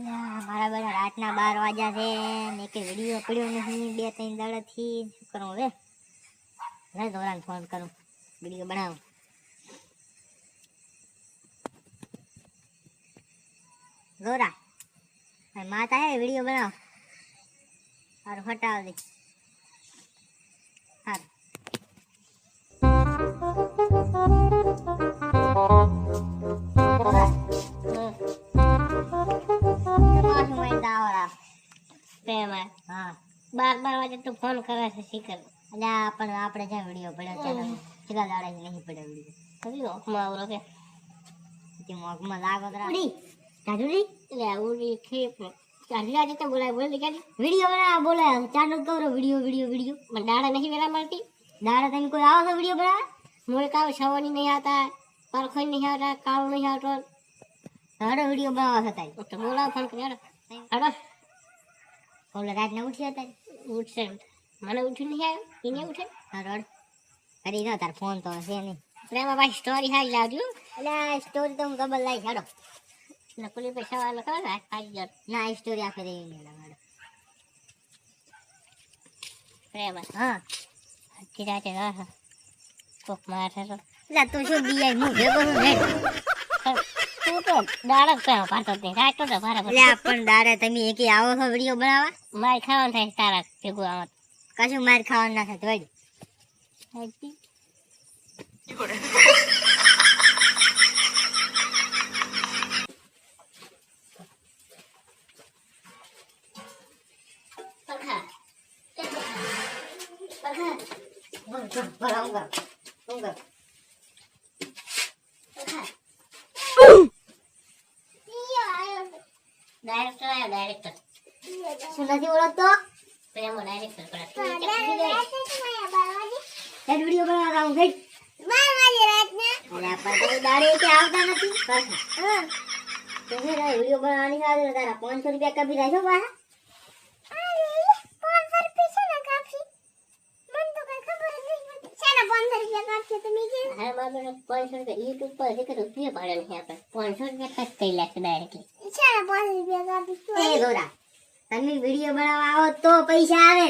મારા બધા રાતના 12 વાગ્યા છે ને કે વિડીયો પડ્યો નહીં 2-3 દાડાથી શું કરું હવે દોરાને ફોન કરું વિડીયો બનાવું દોરા માતા હે વિડીયો બનાવ સારું હટાવ દે સારું હા 12 વાગે તો ફોન કરે છે શીખર અલ્યા પણ આપણે જ્યાં વિડીયો પડ્યો છે કેટલા દાડા નહીં પડ્યો વિડીયો કલ્યો માં આવરો કે તે મોગમાં લાગો ઉડી કાજુડી લે ઉડી ખેપ ચાલી આજે તો બોલાય બોલ દીકરી વિડીયો બના બોલે ચાલુ કરો વિડીયો મને દાડા નહીં વેલા મળતી દાડા તમે કોઈ આવો છો વિડીયો બના મોય કાવ સવાની નહીં આવતા પરખોઈ નહીં આવતા કાળ નહીં આવતો હાડો વિડીયો બનાવવા હતા તો બોલાવ ફોન કર્યો હાડો ઓલે રાતના ઉઠ્યા હતા ઉઠશે મને ઉઠી નહીં આવ્યો એને ઉઠે હાડો કરી દો તાર ફોન તો છે નહીં પ્રેમા ભાઈ સ્ટોરી હાઈ લાવજો અલ્યા સ્ટોરી તો હું કબલ લાઈ હાડો નકલી પૈસા વાળા કરો ને ખાઈ જાત ના સ્ટોરી આખે રહી નહીં હાડો પ્રેમા હા કિરાતે રાહ કોક માર છે લા તું શું દીય હું ભેગો છું ને તું તો દાડા પ્રેમા પાતો દે રાતો તો મારા લે પણ દાડે તમે એકે આવો છો વિડીયો બનાવવા માર ખાવાનું થાય તારા ભેગું આવત કશું માર ખાવાનું ના થાય વળી હાજી ડાયરેક્ટર શું નથી ઓળખતો પ્રેમો ડાયરેક્ટર વિડીયો બનાવવા હું ગઈ 12 વાગે રાતના અરે પણ દાડે કે આવતા નથી હા તો હે વિડીયો બનાવવાની સાથે તારા 500 રૂપિયા કભી રાખ્યો પાછા હા બાબા 500 રૂપિયા YouTube પર એક રૂપિયા ભાડે નહીં આપે 500 રૂપિયા કટ કરી લાગશે ડાયરેક્ટલી એ દોરા તમે વિડીયો બનાવવા આવો તો પૈસા આવે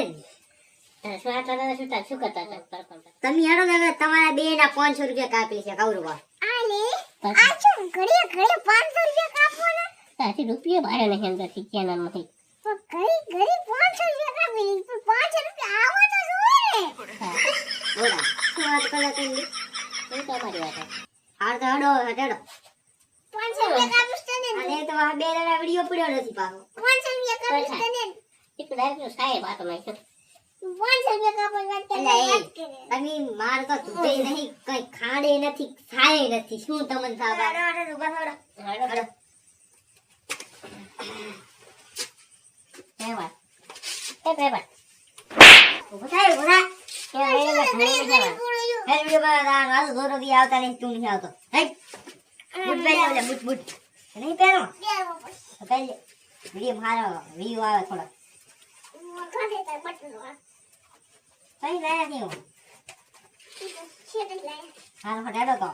ને શું કરતા હતા તમે હેડો ને તમારા બે ના 500 રૂપિયા કાપી છે કૌરવા સાચી રૂપિયા ભાડે નહીં અંદરથી ચેનલ માંથી દોરા શું વાત કરો તમે એ તમારી વાત હાર તો હેડો હેડો અને તો આ બે દાડા વિડીયો પડ્યો નથી પાછો એક ડાયરેક્ટ સાહેબ આ તો નહીં તમે માર તો તુટે નહીં કઈ ખાડે નથી ખાય નથી શું તમને સાબા આવતા નહીં તું નહીં આવતો બુટ પહેરી બુટ નહીં પહેરો વિડીયો મારો વિડીયો આવે થોડો કઈ લાયા નહીં હાલ હટાડો તો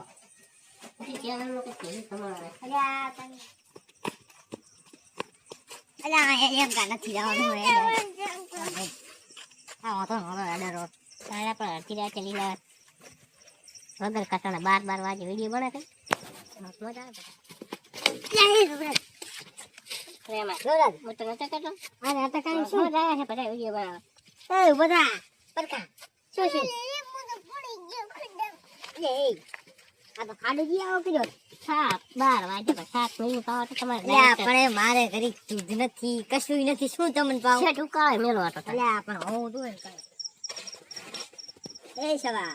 એમ કા નથી જવાનું વગર કટાણા 12 વાગે વિડીયો બને કઈ મજા આવે પ્રેમા મોટો નતા કરતો અરે આ તો કઈ શું જાય છે બધા વિડીયો બનાવે એ બધા પરકા શું શું આ તો ખાડી જી આવો કર્યો 12 વાગે 7 મિનિટ પાવ તો તમારે પણ મારે ઘરે દૂધ નથી કશું નથી શું તમને પાવ છે ટુકાળે મેલો હતો અલ્યા પણ હું તું એ સવા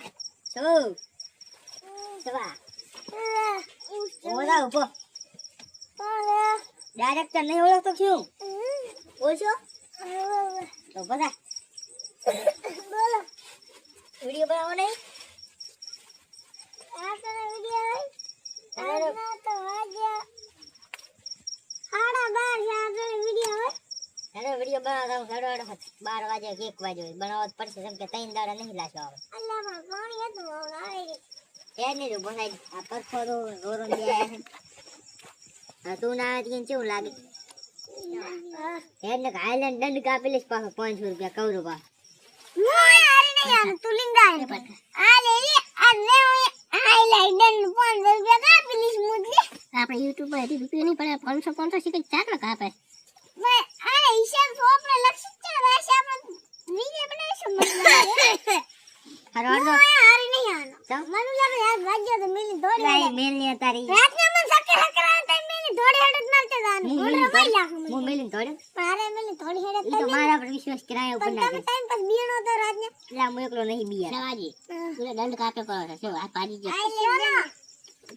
ઓલા ઉભો ડાયરેક્ટર નહીં ઓળખતો શું ઓછો તો બધા વિડીયો બનાવો નહીં વિડીયો બનાવતા 12 વાગે 1 વાગે બનાવવા પડશે કેમ કે 3 દાડા નહીં લાશો આવે એ નહીં બોલાય આ પરખો દોરો દે તું ના કેવું લાગે એટલે આઈલેન્ડ દંડ કાપી લઈશ પાછો 500 રૂપિયા કવરો પા મોય હારી નહીં આનું તું લીંદા આ લે આ લે હાઈલાઈટ દંડ 500 રૂપિયા કાપી લીશ મુદલી આપણે YouTube પર રૂપિયા નહીં પડે 500 શીખે ચાકડા કાપે મે આ હિસાબ આપણે લક્ષિત છે ને વૈસે આપણે વિડિયો બનાવીશું મતલબ હરવાડો હારી નહીં આનો મને લાગે યાર વાગ્યો તો મેલી દોડી લાઈ મેલની તારી રાતને મન સક્કર હકરા તઈ મેલી દોડી હેડ મારતે જાન ઓડર મારી લાખ હું મેલની તોડે મારે મેલી દોડી હેડ ઈ તો મારા પર વિશ્વાસ કરાયો ઉપર ના તમે ટાઈમ પાસ બીણો તો રાતને એટલે હું એકલો નહીં બિયા સવાજી તું દંડ કાપે કરો છે શું આ પાડી જે આ લે ના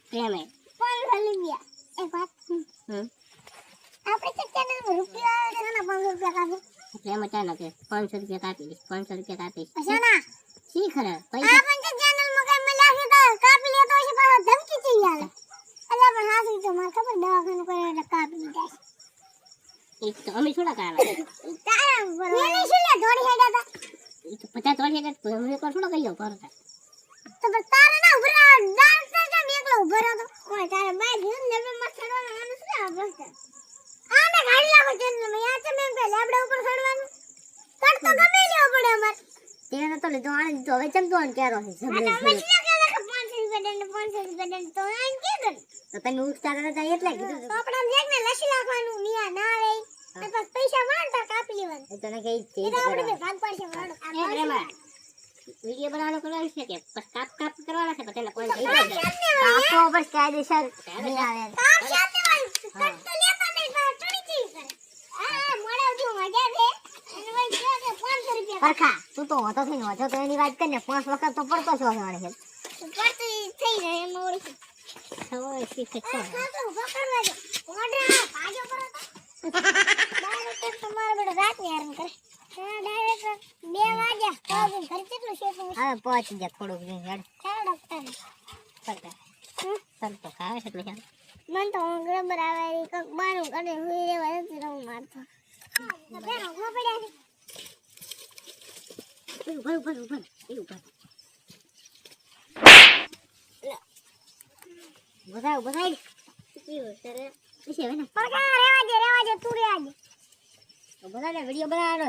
પ્રેમે ફોન લઈ ગયા એક વાત આપણે તો ચેનલ રૂપિયા આવે ને 500 રૂપિયા કાપો પ્રેમ ચાના કે 500 રૂપિયા કાપી દઈશ 500 રૂપિયા કાપીશ પૈસા ના શી ખરા આ પૈસા પણ ચેનલ માં કઈ મળ્યા છે તો કાપી લે તો છે પાછો ધમકી ચઈ આવે અલ્યા પણ હાસી તો માર ખબર દવાખાનું કરે એટલે કાપી જાય એક તો અમે થોડા કાવા તારા બરોબર મેલી શું લે દોડી હેડા તા ઈ તો 50 તોડી દે તો હું એકલો થોડો કઈ જાઉં પરતા તો બસ તારે ના ઉભરા ડાન્સ તો એકલો ઉભો રહ્યો તો કોઈ તારે બાય જીન લેવે મસ્ત ચડવાનો આનું શું આ બસ આને ગાડી લાગો ચેનલ માં યા તમે એમ કે લેબડા ઉપર ચડવાનું કટ તો ગમે લેવો પડે અમાર તેને તો લીધો આને તો હવે ચમ તો આને કેરો છે આ તો મછલા કે લખ 500 રૂપિયા દંડ તો આન કે દન તો તમે ઉઠતા હતા એટલે કીધું તો આપણે આમ દેખ ને લસી લાખવાનું નિયા ના રે અને બસ પૈસા માંડતા કાપી લેવાનું એ તને કઈ છે એ તો આપણે બે ભાગ પાડશે વાળો એ પ્રેમા વિડિયો બનાવવાનો કરવાનો છે કે બસ કાપ કરવાના છે પણ તેને કોઈ નહીં કાપો બસ કાયદેસર નહીં આવે કાપ શાતે વાળી કટ તો લેતા નહીં પણ ચડી ચી કરે આ મોડા ઉઠી મજા છે અને વઈ કે 500 રૂપિયા પરખા તું તો હોતો થઈને હોતો તો એની વાત કરીને 5 વખત તો પડતો છો જાણે છે પડતી થઈ જાય એમ ઓળી ઓય શીખ છે આ તો પકડવા દે ઓડરા ભાજો કરો તો ડાયરેક્ટ તમારે બેડો રાત ને હેરાન કરે હા ડાયરેક્ટ 2 વાગ્યા તો ઘર કેટલું શેક હવે પહોંચી જા થોડુંક હેડ ચાલો ડોક્ટર પરખા તમ તો ખાવે છે એટલે મન તો ગરબર આવે ઈ કોક બાનું કરે હુઈ રેવા નથી રહું મારતો બેનો ગો પડ્યા છે ઉપર બધાય કેવું સર વિશે હવે ને પરકા રેવા દે તું રેવા દે તો બધાને વિડિયો બનાવવાનો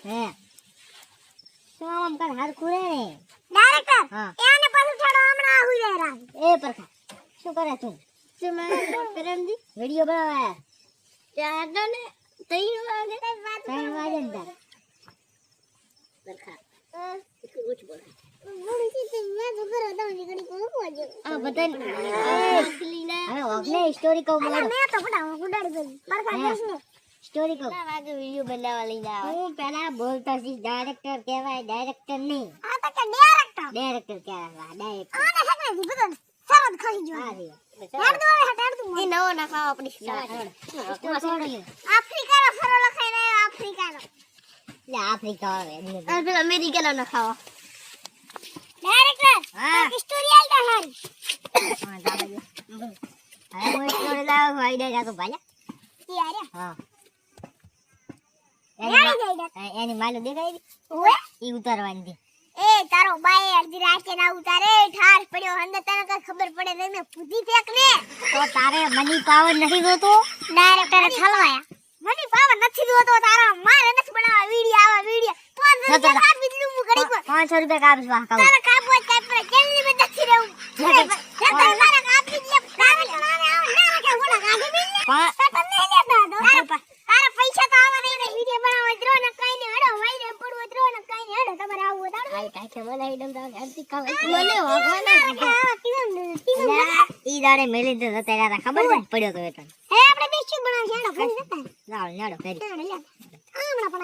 હે શું આમ કર હાર ખુરે ને ડાયરેક્ટર હા એને પાછું છોડો હમણાં હુઈ રહ્યા એ પરખા શું કરે તું શું મારે કરમજી વિડિયો બનાવે ચાડો ને 3 વાગે કઈ વાત 3 વાગે ને તાર પરખા એટલું ઓછું બોલ બોલી છે મેં તો ઘરે દવાની ઘડી કોણ પહોંચ્યો આ બધાને હવે ઓગલે સ્ટોરી કહું બોલ મેં તો ફટાફટ ગુડાડી ગઈ પરકા દેશ ને સ્ટોરી કહું વાગે વિડિયો બનાવવા લઈ જાવ હું પેલા બોલતો હતી ડાયરેક્ટર કહેવાય ડાયરેક્ટર નહીં આ તો કે ડાયરેક્ટર ડાયરેક્ટર કહેવાય ડાયરેક્ટર આને હકને દી બધું સરદ ખાઈ ગયો આ રે હેડ દો હેડ દો એ નવો ના ખાવા આપણી સ્ટોરી આફ્રિકાનો ફરો લખાઈ રહ્યો આફ્રિકાનો લે આફ્રિકા આવે આ પેલા અમેરિકાનો ના ખાવા ડાયરેક્ટર હા સ્ટોરી આલતા હારી હા દાદા હવે હું સ્ટોરી લાવ આઈડિયા જાતો ભાઈ ઈ આર્યા હા રેડી જઈડા એની માલો દેખાય ઓએ ઈ ઉતારવાની હતી એ તારો બાય અડધી રાતે ના ઉતારે ઠાર પડ્યો અંદર તને કઈ ખબર પડે નહીં મેં પૂધી ફેક ને તો તારે મની પાવર નથી જોતો ડાયરેક્ટરે ઠલવાયા મને પાવર નથી જોતો તારા મારે નથી બનાવવા વિડિયો આવા વિડિયો 500 રૂપિયા કાપી દીધું હું ઘડી પર 500 રૂપિયા કાપીશ વાહ કહું તારા કાપવો જ કાપ પર કેલની મેં નથી રહેવું તારા કાપી દે તારે મારે આવ ના કે હોડા કાઢી દે તારે નહીં લેતા દો તારા પૈસા તો આવા નહીં ને વિડિયો બનાવવા દ્રો ને કઈ ને હડો વાયરે પડવો દ્રો ને કઈ ને હડો તમારે આવું તારું આઈ કાઈ કે મને આઈડમ દાવ હરતી કાવ મને વાગવાના ઈ દાડે મેલી દે તારા ખબર જ પડ્યો તો એટલે હે આપણે બેસ્ટ બનાવ છે હડો ફરી જતા લાવ નેડો ફેરી હમણાં પણ